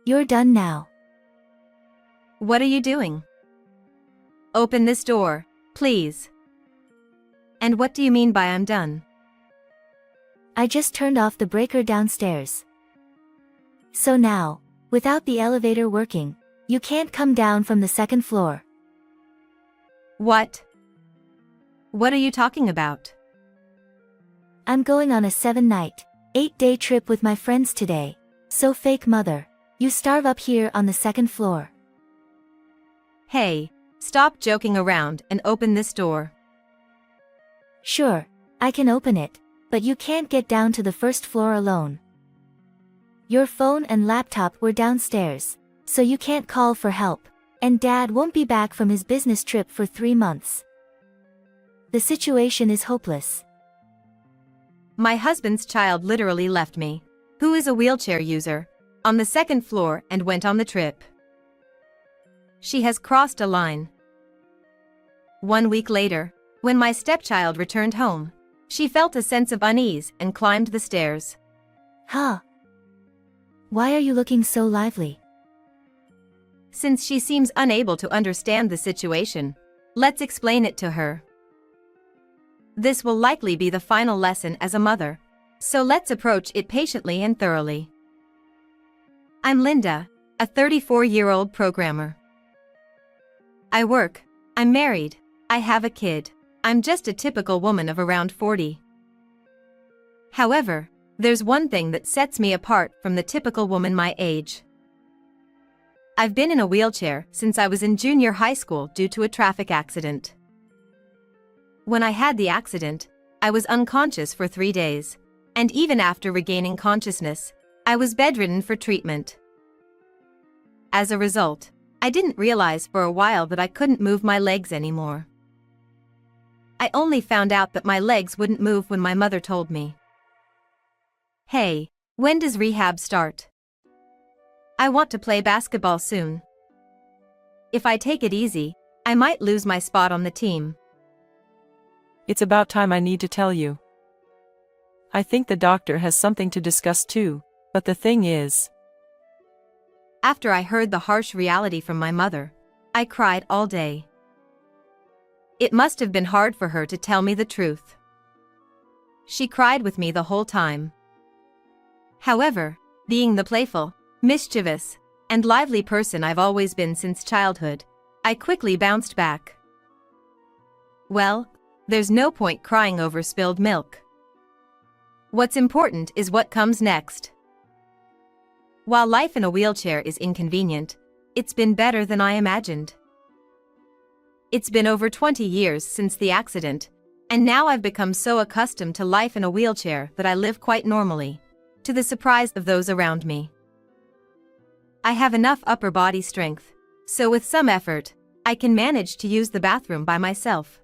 You're done now. What are you doing? Open this door, please. And what do you mean by I'm done? I just turned off the breaker downstairs. So now, without the elevator working, you can't come down from the second floor. What? What are you talking about? I'm going on a 7-night, 8-day trip with my friends today. So fake mother, you starve up here on the second floor. Hey, stop joking around and open this door. Sure, I can open it, but you can't get down to the first floor alone. Your phone and laptop were downstairs, so you can't call for help, and Dad won't be back from his business trip for 3 months. The situation is hopeless. My husband's child literally left me, who is a wheelchair user, on the second floor and went on the trip. She has crossed a line. 1 week later, when my stepchild returned home, she felt a sense of unease and climbed the stairs. Huh? Why are you looking so lively? Since she seems unable to understand the situation, let's explain it to her. This will likely be the final lesson as a mother, so let's approach it patiently and thoroughly. I'm Linda, a 34-year-old programmer. I work, I'm married, I have a kid, I'm just a typical woman of around 40. However, there's one thing that sets me apart from the typical woman my age. I've been in a wheelchair since I was in junior high school due to a traffic accident. When I had the accident, I was unconscious for 3 days, and even after regaining consciousness, I was bedridden for treatment. As a result, I didn't realize for a while that I couldn't move my legs anymore. I only found out that my legs wouldn't move when my mother told me. Hey, when does rehab start? I want to play basketball soon. If I take it easy, I might lose my spot on the team. It's about time I need to tell you. I think the doctor has something to discuss too, but the thing is. After I heard the harsh reality from my mother, I cried all day. It must have been hard for her to tell me the truth. She cried with me the whole time. However, being the playful, mischievous, and lively person I've always been since childhood, I quickly bounced back. Well, there's no point crying over spilled milk. What's important is what comes next. While life in a wheelchair is inconvenient, it's been better than I imagined. It's been over 20 years since the accident, and now I've become so accustomed to life in a wheelchair that I live quite normally, to the surprise of those around me. I have enough upper body strength, so with some effort, I can manage to use the bathroom by myself.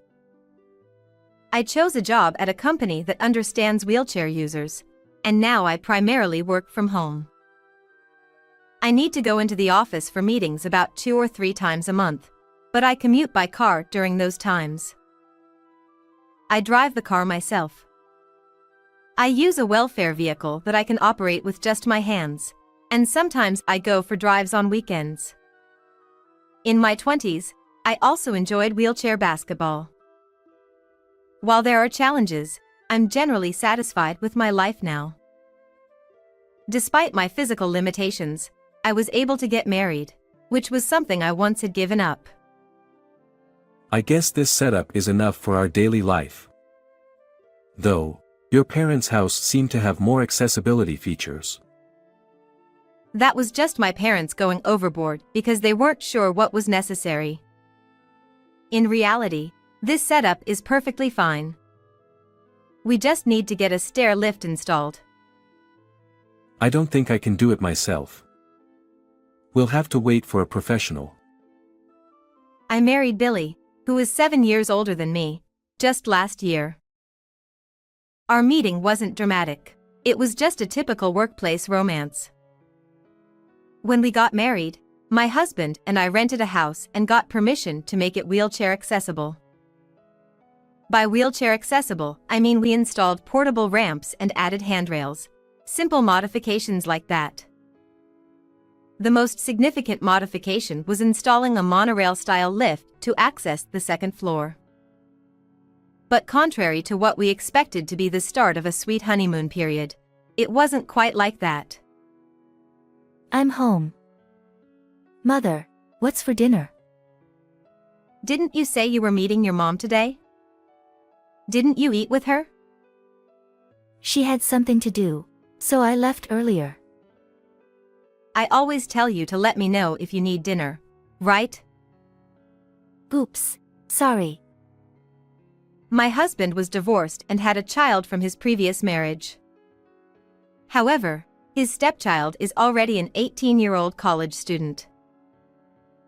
I chose a job at a company that understands wheelchair users, and now I primarily work from home. I need to go into the office for meetings about 2 or 3 times a month, but I commute by car during those times. I drive the car myself. I use a welfare vehicle that I can operate with just my hands, and sometimes I go for drives on weekends. In my 20s, I also enjoyed wheelchair basketball. While there are challenges, I'm generally satisfied with my life now. Despite my physical limitations, I was able to get married, which was something I once had given up. I guess this setup is enough for our daily life. Though, your parents' house seemed to have more accessibility features. That was just my parents going overboard because they weren't sure what was necessary. In reality, this setup is perfectly fine. We just need to get a stair lift installed. I don't think I can do it myself. We'll have to wait for a professional. I married Billy, who is 7 years older than me, just last year. Our meeting wasn't dramatic. It was just a typical workplace romance. When we got married, my husband and I rented a house and got permission to make it wheelchair accessible. By wheelchair accessible, I mean we installed portable ramps and added handrails. Simple modifications like that. The most significant modification was installing a monorail-style lift to access the second floor. But contrary to what we expected to be the start of a sweet honeymoon period, it wasn't quite like that. I'm home. Mother, what's for dinner? Didn't you say you were meeting your mom today? Didn't you eat with her? She had something to do, so I left earlier. I always tell you to let me know if you need dinner, right? Oops, sorry. My husband was divorced and had a child from his previous marriage. However, his stepchild is already an 18-year-old college student.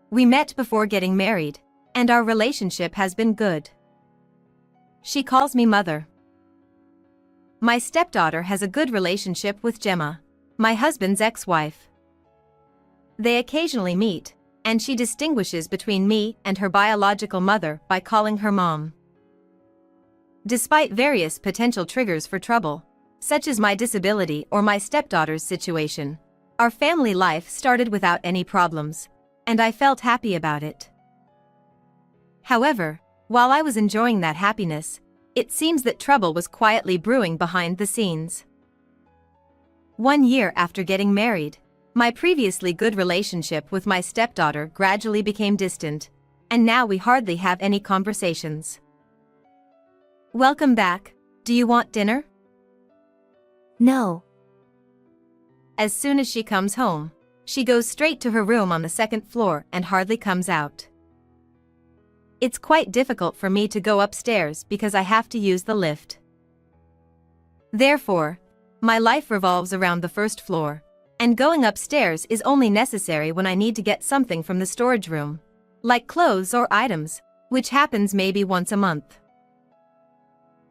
We met before getting married, and our relationship has been good. She calls me mother. My stepdaughter has a good relationship with Gemma, my husband's ex-wife. They occasionally meet, and she distinguishes between me and her biological mother by calling her mom. Despite various potential triggers for trouble, such as my disability or my stepdaughter's situation, our family life started without any problems, and I felt happy about it. However, while I was enjoying that happiness, it seems that trouble was quietly brewing behind the scenes. 1 year after getting married, my previously good relationship with my stepdaughter gradually became distant, and now we hardly have any conversations. Welcome back. Do you want dinner? No. As soon as she comes home, she goes straight to her room on the second floor and hardly comes out. It's quite difficult for me to go upstairs because I have to use the lift. Therefore, my life revolves around the first floor, and going upstairs is only necessary when I need to get something from the storage room, like clothes or items, which happens maybe once a month.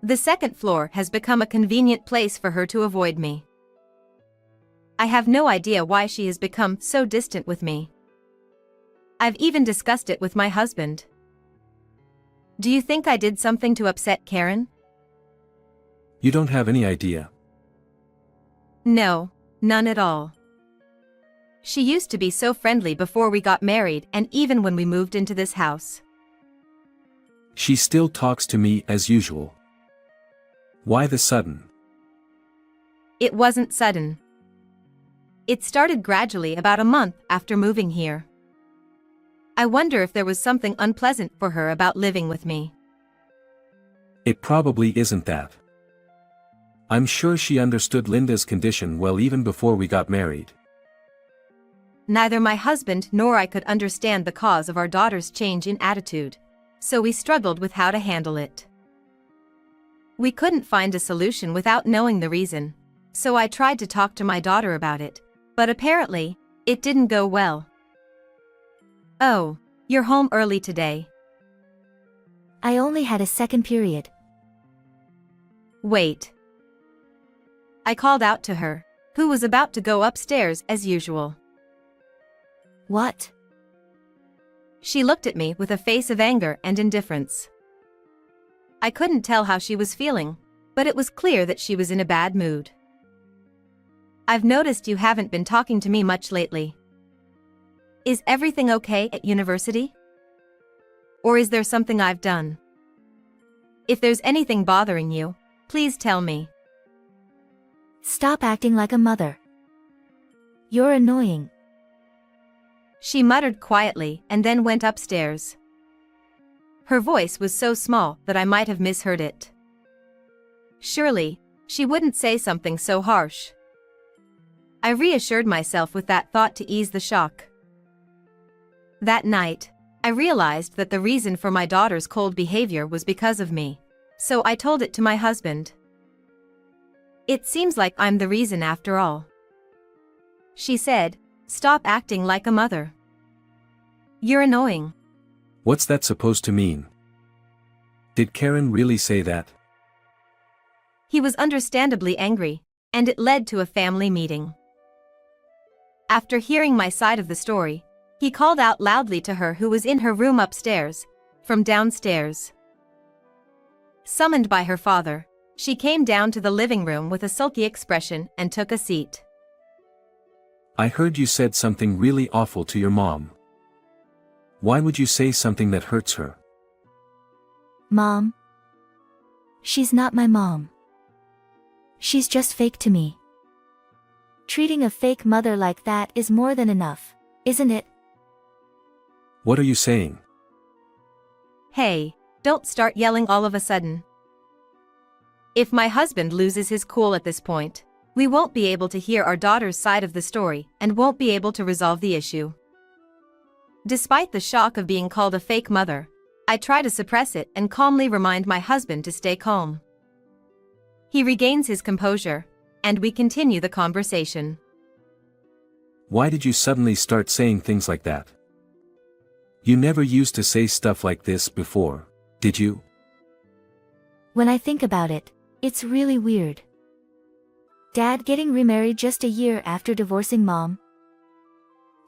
The second floor has become a convenient place for her to avoid me. I have no idea why she has become so distant with me. I've even discussed it with my husband. Do you think I did something to upset Karen? You don't have any idea. No, none at all. She used to be so friendly before we got married and even when we moved into this house. She still talks to me as usual. Why the sudden? It wasn't sudden. It started gradually about a month after moving here. I wonder if there was something unpleasant for her about living with me. It probably isn't that. I'm sure she understood Linda's condition well even before we got married. Neither my husband nor I could understand the cause of our daughter's change in attitude, so we struggled with how to handle it. We couldn't find a solution without knowing the reason, so I tried to talk to my daughter about it, but apparently, it didn't go well. Oh, you're home early today. I only had a second period. Wait. I called out to her, who was about to go upstairs as usual. What? She looked at me with a face of anger and indifference. I couldn't tell how she was feeling, but it was clear that she was in a bad mood. I've noticed you haven't been talking to me much lately. Is everything okay at university? Or is there something I've done? If there's anything bothering you, please tell me. Stop acting like a mother. You're annoying. She muttered quietly and then went upstairs. Her voice was so small that I might have misheard it. Surely, she wouldn't say something so harsh. I reassured myself with that thought to ease the shock. That night, I realized that the reason for my daughter's cold behavior was because of me, so I told it to my husband. It seems like I'm the reason after all. She said, "Stop acting like a mother. You're annoying." What's that supposed to mean? Did Karen really say that? He was understandably angry, and it led to a family meeting. After hearing my side of the story, he called out loudly to her who was in her room upstairs, from downstairs. Summoned by her father, she came down to the living room with a sulky expression and took a seat. I heard you said something really awful to your mom. Why would you say something that hurts her? Mom? She's not my mom. She's just fake to me. Treating a fake mother like that is more than enough, isn't it? What are you saying? Hey, don't start yelling all of a sudden. If my husband loses his cool at this point, we won't be able to hear our daughter's side of the story and won't be able to resolve the issue. Despite the shock of being called a fake mother, I try to suppress it and calmly remind my husband to stay calm. He regains his composure, and we continue the conversation. Why did you suddenly start saying things like that? You never used to say stuff like this before, did you? When I think about it, it's really weird. Dad getting remarried just a year after divorcing Mom?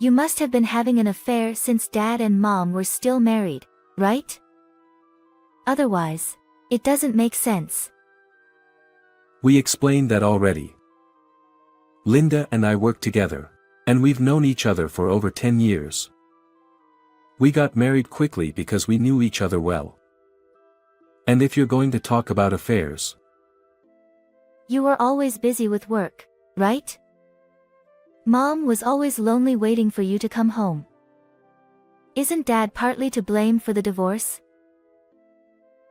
You must have been having an affair since Dad and Mom were still married, right? Otherwise, it doesn't make sense. We explained that already. Linda and I work together, and we've known each other for over 10 years. We got married quickly because we knew each other well. And if you're going to talk about affairs, You were always busy with work, right? Mom was always lonely waiting for you to come home. Isn't Dad partly to blame for the divorce?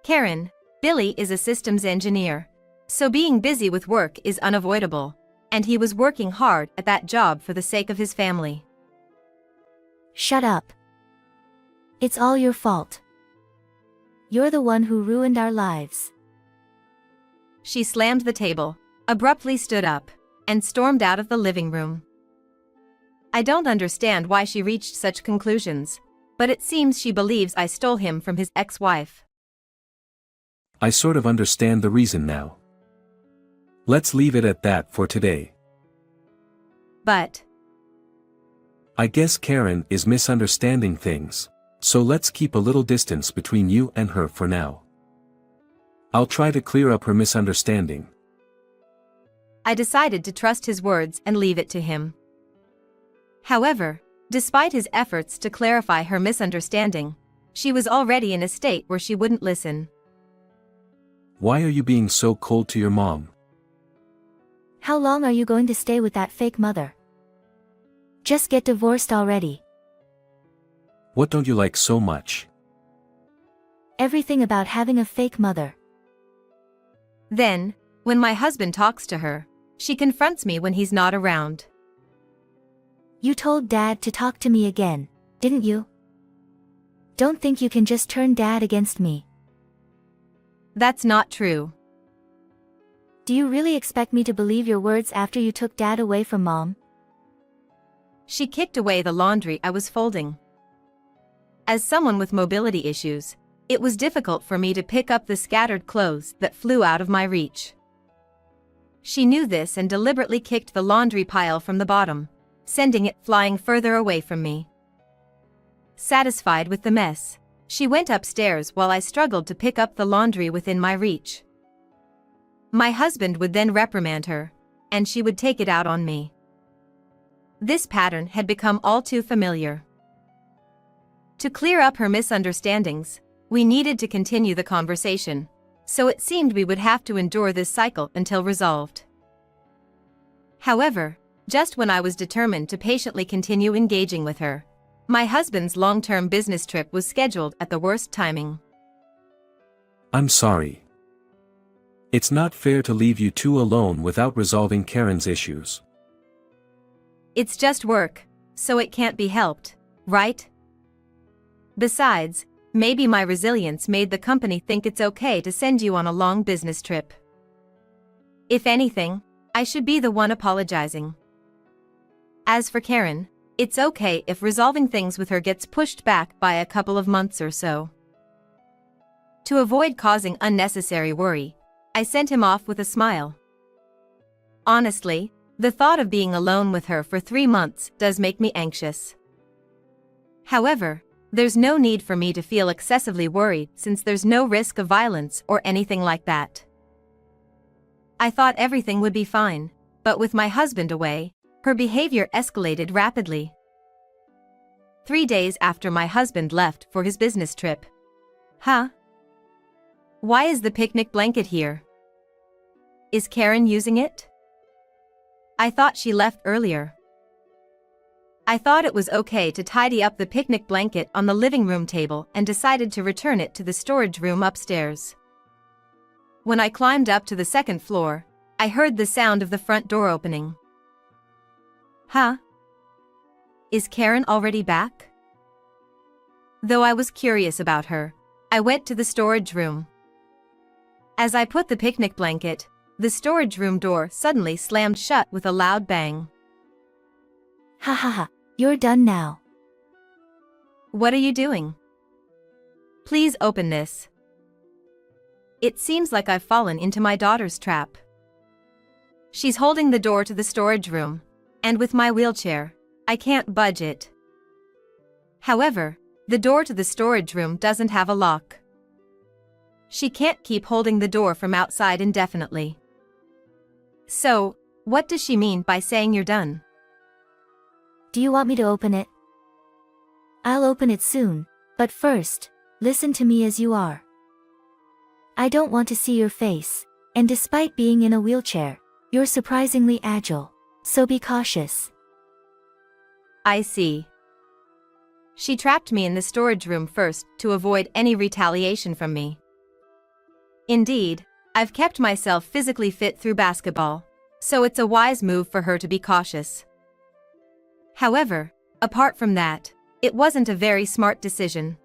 Karen, Billy is a systems engineer, so being busy with work is unavoidable, and he was working hard at that job for the sake of his family. Shut up. It's all your fault. You're the one who ruined our lives. She slammed the table, abruptly stood up, and stormed out of the living room. I don't understand why she reached such conclusions, but it seems she believes I stole him from his ex-wife. I sort of understand the reason now. Let's leave it at that for today. But I guess Karen is misunderstanding things, so let's keep a little distance between you and her for now. I'll try to clear up her misunderstanding. I decided to trust his words and leave it to him. However, despite his efforts to clarify her misunderstanding, she was already in a state where she wouldn't listen. Why are you being so cold to your mom? How long are you going to stay with that fake mother? Just get divorced already. What don't you like so much? Everything about having a fake mother. Then, when my husband talks to her, she confronts me when he's not around. You told Dad to talk to me again, didn't you? Don't think you can just turn Dad against me. That's not true. Do you really expect me to believe your words after you took Dad away from Mom? She kicked away the laundry I was folding. As someone with mobility issues, it was difficult for me to pick up the scattered clothes that flew out of my reach. She knew this and deliberately kicked the laundry pile from the bottom, sending it flying further away from me. Satisfied with the mess, she went upstairs while I struggled to pick up the laundry within my reach. My husband would then reprimand her, and she would take it out on me. This pattern had become all too familiar. To clear up her misunderstandings, we needed to continue the conversation, so it seemed we would have to endure this cycle until resolved. However, just when I was determined to patiently continue engaging with her, my husband's long-term business trip was scheduled at the worst timing. I'm sorry. It's not fair to leave you two alone without resolving Karen's issues. It's just work, so it can't be helped, right? Besides, maybe my resilience made the company think it's okay to send you on a long business trip. If anything, I should be the one apologizing. As for Karen, it's okay if resolving things with her gets pushed back by a couple of months or so. To avoid causing unnecessary worry, I sent him off with a smile. Honestly, the thought of being alone with her for 3 months does make me anxious. However, there's no need for me to feel excessively worried since there's no risk of violence or anything like that. I thought everything would be fine, but with my husband away, Her behavior escalated rapidly. 3 days after my husband left for his business trip. Huh? Why is the picnic blanket here? Is Karen using it? I thought she left earlier. I thought it was okay to tidy up the picnic blanket on the living room table and decided to return it to the storage room upstairs. When I climbed up to the second floor, I heard the sound of the front door opening. Huh? Is Karen already back? Though I was curious about her, I went to the storage room. As I put the picnic blanket, the storage room door suddenly slammed shut with a loud bang. Ha ha ha, you're done now. What are you doing? Please open this. It seems like I've fallen into my daughter's trap. She's holding the door to the storage room, and with my wheelchair, I can't budge it. However, the door to the storage room doesn't have a lock. She can't keep holding the door from outside indefinitely. So, what does she mean by saying you're done? Do you want me to open it? I'll open it soon, but first, listen to me as you are. I don't want to see your face, and despite being in a wheelchair, you're surprisingly agile, so be cautious. I see. She trapped me in the storage room first to avoid any retaliation from me. Indeed, I've kept myself physically fit through basketball, so it's a wise move for her to be cautious. However, apart from that, it wasn't a very smart decision.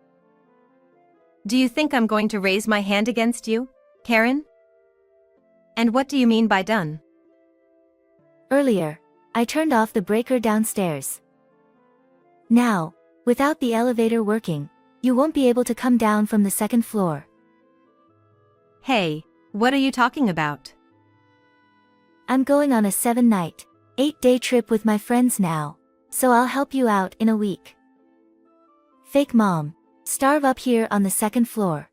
Do you think I'm going to raise my hand against you, Karen? And what do you mean by done? Earlier, I turned off the breaker downstairs. Now, without the elevator working, you won't be able to come down from the second floor. Hey, what are you talking about? I'm going on a 7-night, 8-day trip with my friends now, so I'll help you out in a week. Fake mom, starve up here on the second floor.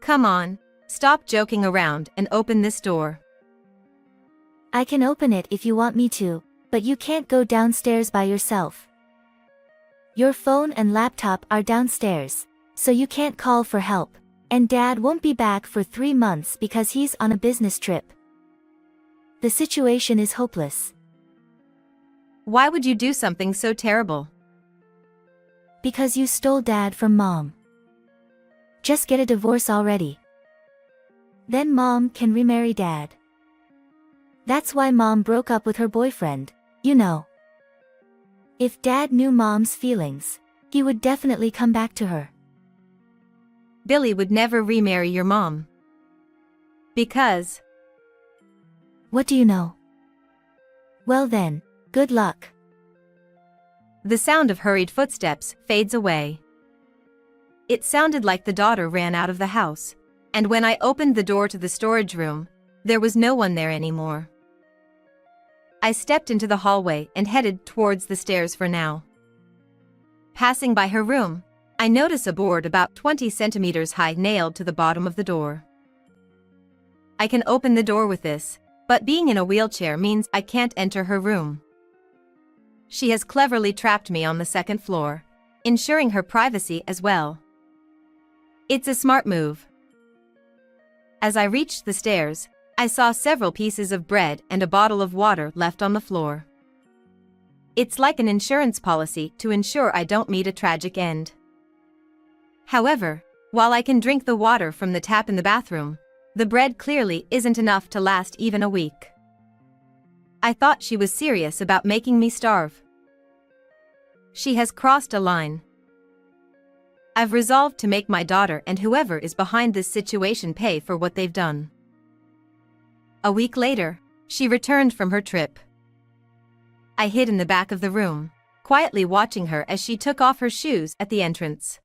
Come on, stop joking around and open this door. I can open it if you want me to, but you can't go downstairs by yourself. Your phone and laptop are downstairs, so you can't call for help, and Dad won't be back for 3 months because he's on a business trip. The situation is hopeless. Why would you do something so terrible? Because you stole Dad from Mom. Just get a divorce already. Then Mom can remarry Dad. That's why Mom broke up with her boyfriend, you know. If Dad knew Mom's feelings, he would definitely come back to her. Billy would never remarry your mom. Because... What do you know? Well then, good luck. The sound of hurried footsteps fades away. It sounded like the daughter ran out of the house, and when I opened the door to the storage room, there was no one there anymore. I stepped into the hallway and headed towards the stairs for now. Passing by her room, I notice a board about 20 centimeters high nailed to the bottom of the door. I can open the door with this, but being in a wheelchair means I can't enter her room. She has cleverly trapped me on the second floor, ensuring her privacy as well. It's a smart move. As I reached the stairs, I saw several pieces of bread and a bottle of water left on the floor. It's like an insurance policy to ensure I don't meet a tragic end. However, while I can drink the water from the tap in the bathroom, the bread clearly isn't enough to last even a week. I thought she was serious about making me starve. She has crossed a line. I've resolved to make my daughter and whoever is behind this situation pay for what they've done. A week later, she returned from her trip. I hid in the back of the room, quietly watching her as she took off her shoes at the entrance.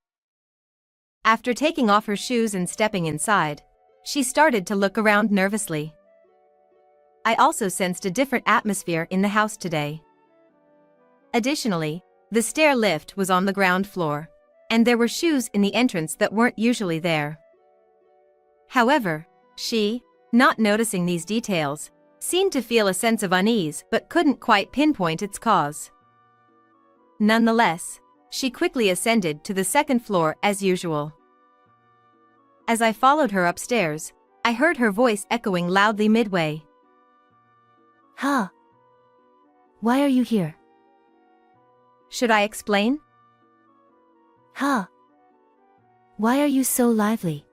After taking off her shoes and stepping inside, she started to look around nervously. I also sensed a different atmosphere in the house today. Additionally, the stair lift was on the ground floor, and there were shoes in the entrance that weren't usually there. However, she, not noticing these details, seemed to feel a sense of unease but couldn't quite pinpoint its cause. Nonetheless, she quickly ascended to the second floor as usual. As I followed her upstairs, I heard her voice echoing loudly midway. Huh? Why are you here? Should I explain? Huh? Why are you so lively?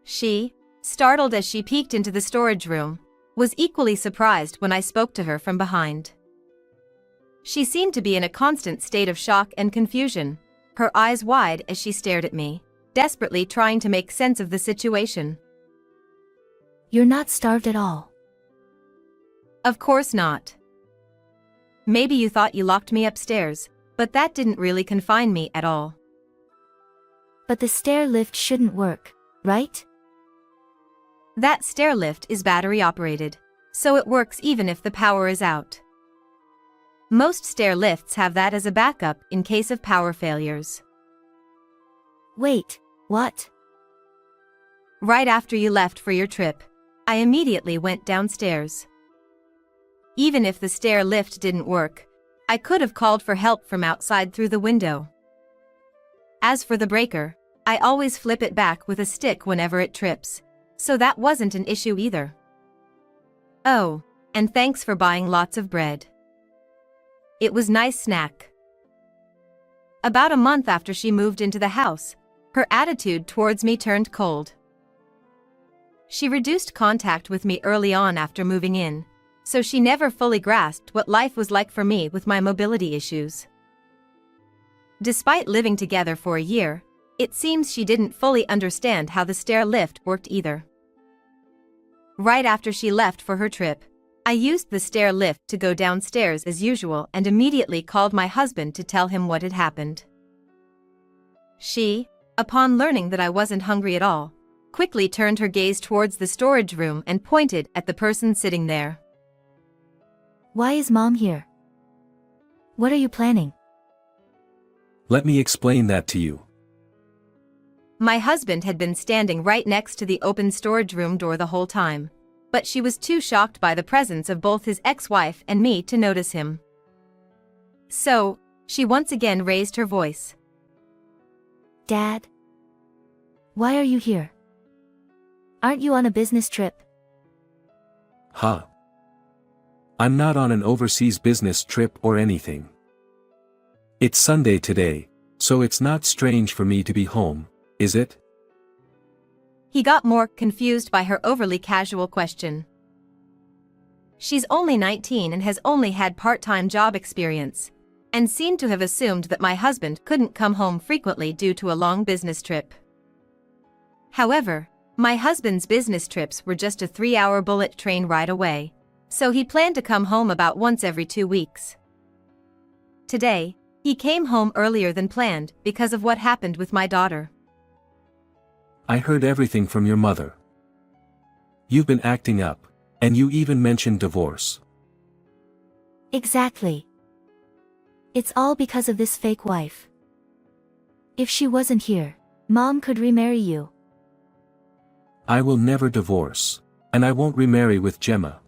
She, startled as she peeked into the storage room, was equally surprised when I spoke to her from behind. She seemed to be in a constant state of shock and confusion, her eyes wide as she stared at me, desperately trying to make sense of the situation. You're not starved at all. Of course not. Maybe you thought you locked me upstairs, but that didn't really confine me at all. But the stair lift shouldn't work, right? That stair lift is battery operated, so it works even if the power is out. Most stair lifts have that as a backup in case of power failures. Wait, what? Right after you left for your trip, I immediately went downstairs. Even if the stair lift didn't work, I could have called for help from outside through the window. As for the breaker, I always flip it back with a stick whenever it trips, so that wasn't an issue either. Oh, and thanks for buying lots of bread. It was nice snack. About a month after she moved into the house, her attitude towards me turned cold. She reduced contact with me early on after moving in, so she never fully grasped what life was like for me with my mobility issues. Despite living together for a year, it seems she didn't fully understand how the stair lift worked either. Right after she left for her trip, I used the stair lift to go downstairs as usual and immediately called my husband to tell him what had happened. She, upon learning that I wasn't hungry at all, quickly turned her gaze towards the storage room and pointed at the person sitting there. Why is Mom here? What are you planning? Let me explain that to you. My husband had been standing right next to the open storage room door the whole time, but she was too shocked by the presence of both his ex-wife and me to notice him. So, she once again raised her voice. Dad? Why are you here? Aren't you on a business trip? Huh? I'm not on an overseas business trip or anything. It's Sunday today, so it's not strange for me to be home, is it? He got more confused by her overly casual question. She's only 19 and has only had part-time job experience, and seemed to have assumed that my husband couldn't come home frequently due to a long business trip. However, my husband's business trips were just a 3-hour bullet train ride away, so he planned to come home about once every 2 weeks. Today, he came home earlier than planned because of what happened with my daughter. I heard everything from your mother. You've been acting up, and you even mentioned divorce. Exactly. It's all because of this fake wife. If she wasn't here, Mom could remarry you. I will never divorce, and I won't remarry with Gemma.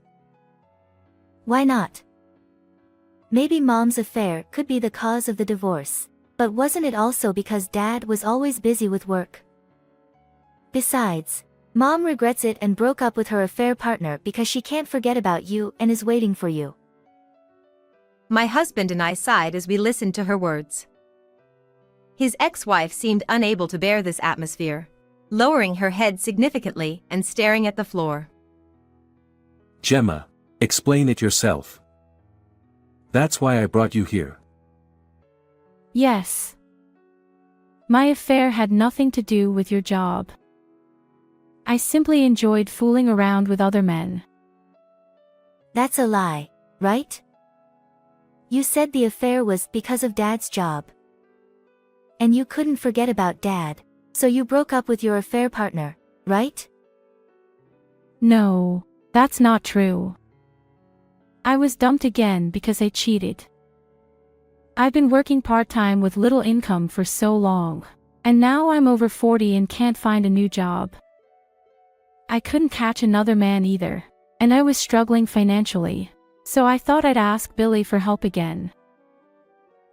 Why not? Maybe Mom's affair could be the cause of the divorce, but wasn't it also because Dad was always busy with work? Besides, Mom regrets it and broke up with her affair partner because she can't forget about you and is waiting for you. My husband and I sighed as we listened to her words. His ex-wife seemed unable to bear this atmosphere, lowering her head significantly and staring at the floor. Gemma, explain it yourself. That's why I brought you here. Yes. My affair had nothing to do with your job. I simply enjoyed fooling around with other men. That's a lie, right? You said the affair was because of Dad's job. And you couldn't forget about Dad, so you broke up with your affair partner, right? No, that's not true. I was dumped again because I cheated. I've been working part-time with little income for so long, and now I'm over 40 and can't find a new job. I couldn't catch another man either, and I was struggling financially. So I thought I'd ask Billy for help again.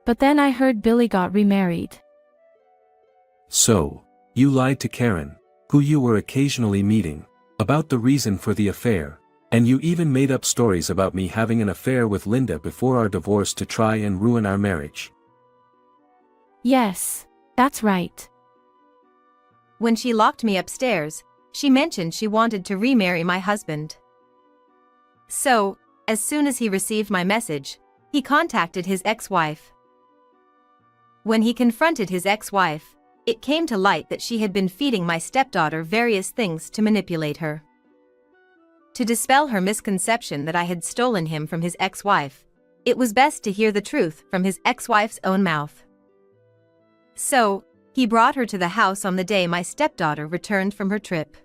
But then I heard Billy got remarried. So, you lied to Karen, who you were occasionally meeting, about the reason for the affair, and you even made up stories about me having an affair with Linda before our divorce to try and ruin our marriage. Yes, that's right. When she locked me upstairs, she mentioned she wanted to remarry my husband. So, as soon as he received my message, he contacted his ex-wife. When he confronted his ex-wife, it came to light that she had been feeding my stepdaughter various things to manipulate her. To dispel her misconception that I had stolen him from his ex-wife, it was best to hear the truth from his ex-wife's own mouth. So, he brought her to the house on the day my stepdaughter returned from her trip.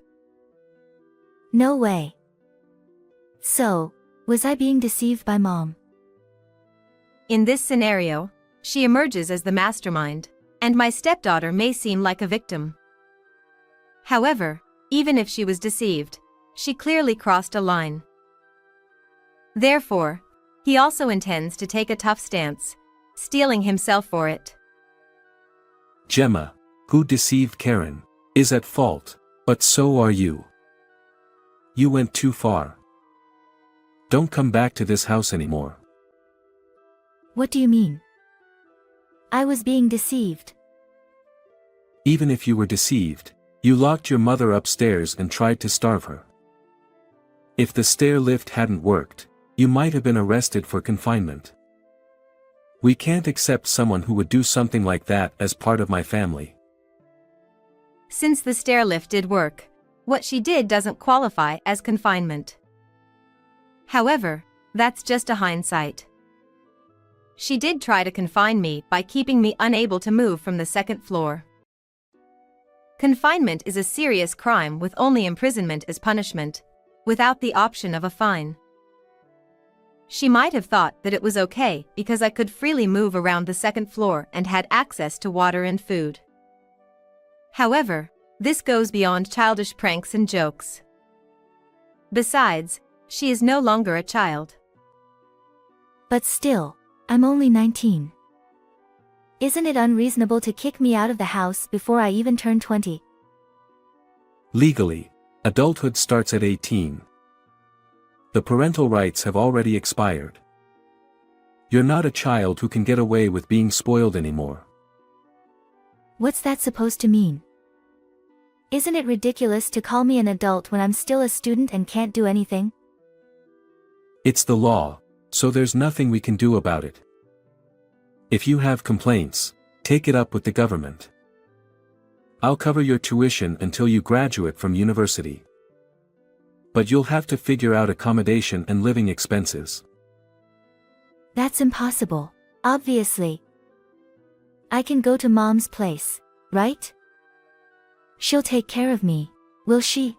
No way. So, was I being deceived by Mom? In this scenario, she emerges as the mastermind, and my stepdaughter may seem like a victim. However, even if she was deceived, she clearly crossed a line. Therefore, he also intends to take a tough stance, steeling himself for it. Gemma, who deceived Karen, is at fault, but so are you. You went too far. Don't come back to this house anymore. What do you mean? I was being deceived. Even if you were deceived, you locked your mother upstairs and tried to starve her. If the stair lift hadn't worked, you might have been arrested for confinement. We can't accept someone who would do something like that as part of my family. Since the stair lift did work, what she did doesn't qualify as confinement. However, that's just a hindsight. She did try to confine me by keeping me unable to move from the second floor. Confinement is a serious crime with only imprisonment as punishment, without the option of a fine. She might have thought that it was okay because I could freely move around the second floor and had access to water and food. However, this goes beyond childish pranks and jokes. Besides, she is no longer a child. But still, I'm only 19. Isn't it unreasonable to kick me out of the house before I even turn 20? Legally, adulthood starts at 18. The parental rights have already expired. You're not a child who can get away with being spoiled anymore. What's that supposed to mean? Isn't it ridiculous to call me an adult when I'm still a student and can't do anything? It's the law, so there's nothing we can do about it. If you have complaints, take it up with the government. I'll cover your tuition until you graduate from university. But you'll have to figure out accommodation and living expenses. That's impossible, obviously. I can go to Mom's place, right? She'll take care of me, will she?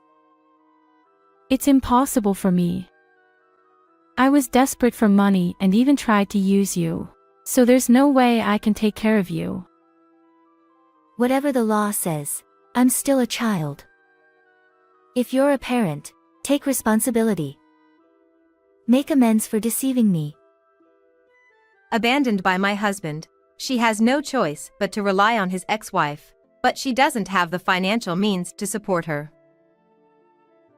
It's impossible for me. I was desperate for money and even tried to use you. So there's no way I can take care of you. Whatever the law says, I'm still a child. If you're a parent, take responsibility. Make amends for deceiving me. Abandoned by my husband, she has no choice but to rely on his ex-wife, but she doesn't have the financial means to support her.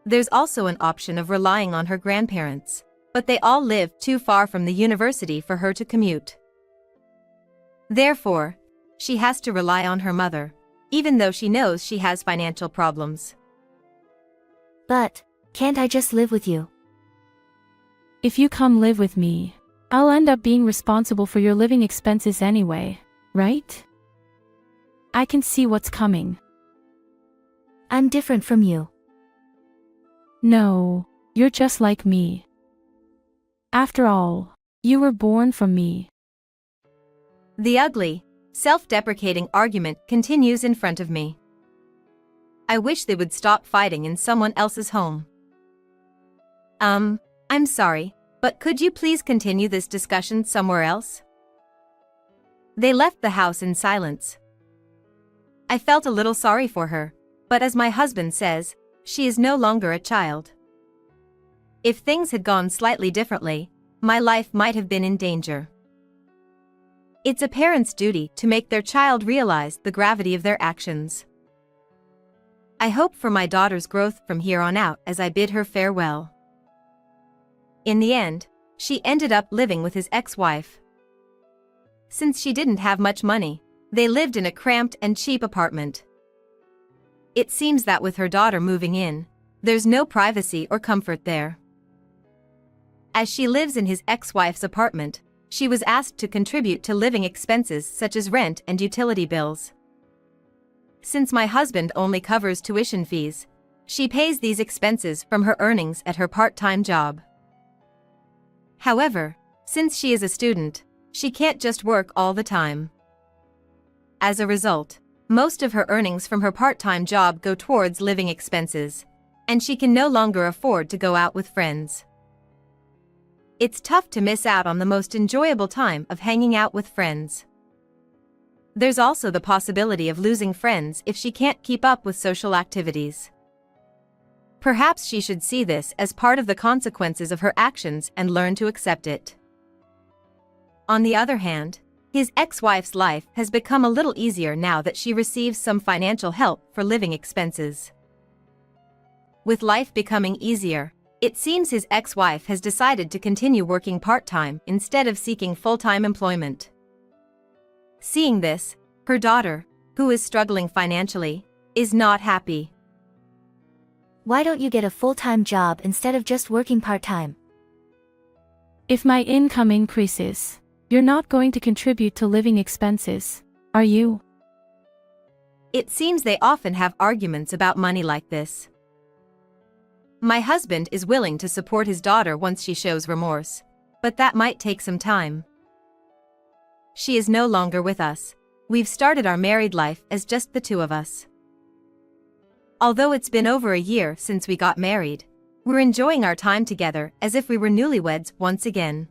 There's also an option of relying on her grandparents, but they all live too far from the university for her to commute. Therefore, she has to rely on her mother, even though she knows she has financial problems. But, can't I just live with you? If you come live with me, I'll end up being responsible for your living expenses anyway, right? I can see what's coming. I'm different from you. No, you're just like me. After all, you were born from me. The ugly, self-deprecating argument continues in front of me. I wish they would stop fighting in someone else's home. I'm sorry, but could you please continue this discussion somewhere else? They left the house in silence. I felt a little sorry for her, but as my husband says, she is no longer a child. If things had gone slightly differently, my life might have been in danger. It's a parent's duty to make their child realize the gravity of their actions. I hope for my daughter's growth from here on out as I bid her farewell. In the end, she ended up living with his ex-wife. Since she didn't have much money, they lived in a cramped and cheap apartment. It seems that with her daughter moving in, there's no privacy or comfort there. As she lives in his ex-wife's apartment, she was asked to contribute to living expenses such as rent and utility bills. Since my husband only covers tuition fees, she pays these expenses from her earnings at her part-time job. However, since she is a student, she can't just work all the time. As a result, most of her earnings from her part-time job go towards living expenses, and she can no longer afford to go out with friends. It's tough to miss out on the most enjoyable time of hanging out with friends. There's also the possibility of losing friends if she can't keep up with social activities. Perhaps she should see this as part of the consequences of her actions and learn to accept it. On the other hand, his ex-wife's life has become a little easier now that she receives some financial help for living expenses. With life becoming easier, it seems his ex-wife has decided to continue working part-time instead of seeking full-time employment. Seeing this, her daughter, who is struggling financially, is not happy. Why don't you get a full-time job instead of just working part-time? If my income increases, you're not going to contribute to living expenses, are you? It seems they often have arguments about money like this. My husband is willing to support his daughter once she shows remorse, but that might take some time. She is no longer with us. We've started our married life as just the two of us. Although it's been over a year since we got married, we're enjoying our time together as if we were newlyweds once again.